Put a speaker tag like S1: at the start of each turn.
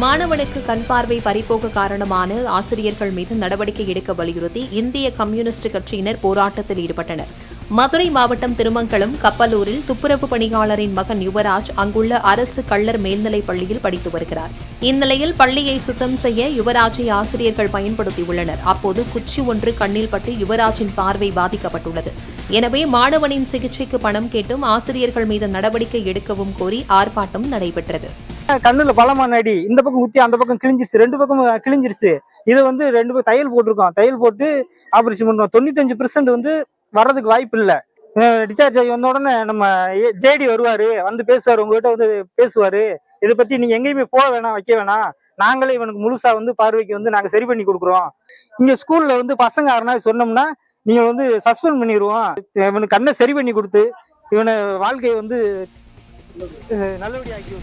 S1: மாணவனுக்கு கண் பார்வை பறிபோக காரணமான ஆசிரியர்கள் மீது நடவடிக்கை எடுக்க வலியுறுத்தி இந்திய கம்யூனிஸ்ட் கட்சியினர் போராட்டத்தில் ஈடுபட்டனர். மதுரை மாவட்டம் திருமங்கலம் கப்பலூரில் துப்புரவு பணியாளரின் மகன் யுவராஜ் அங்குள்ள அரசு கள்ளர் மேல்நிலைப் பள்ளியில் படித்து வருகிறார். இந்நிலையில் பள்ளியை சுத்தம் செய்ய யுவராஜை ஆசிரியர்கள் பயன்படுத்தியுள்ளனர். அப்போது குச்சி ஒன்று கண்ணில் பட்டு யுவராஜின் பார்வை பாதிக்கப்பட்டுள்ளது. எனவே மாணவனின் சிகிச்சைக்கு பணம் கேட்டும் ஆசிரியர்கள் மீது நடவடிக்கை எடுக்கவும் கோரி ஆர்ப்பாட்டம் நடைபெற்றது.
S2: கண்ணுல பலமான அடி, இந்த பக்கம் குத்தி அந்த பக்கம் கிழிஞ்சிருச்சு, 2 பக்கம் கிழிஞ்சிருச்சு. இது 2 பக்கம் தையல் போட்டிருக்கோம், தையல் போட்டு ஆபரேஷன் பண்றோம். 95% வர்றதுக்கு வாய்ப்பு இல்லை. டிஸ்சார்ஜ் ஆகி வந்த உடனே நம்ம ஜேடி வருவாரு, வந்து பேசுவாரு, உங்ககிட்ட பேசுவாரு. இதை பத்தி நீங்க எங்கேயுமே போக வேணாம், வைக்க வேணாம், நாங்களே இவனுக்கு முழுசா பார்வைக்கு நாங்க சரி பண்ணி கொடுக்குறோம். இங்க ஸ்கூல்ல பசங்க யாருன்னா சொன்னோம்னா நீங்க சஸ்பெண்ட் பண்ணிடுவோம். இவனுக்கு கண்ணை சரி பண்ணி கொடுத்து இவனை வாழ்க்கையை நல்லபடியாக்கி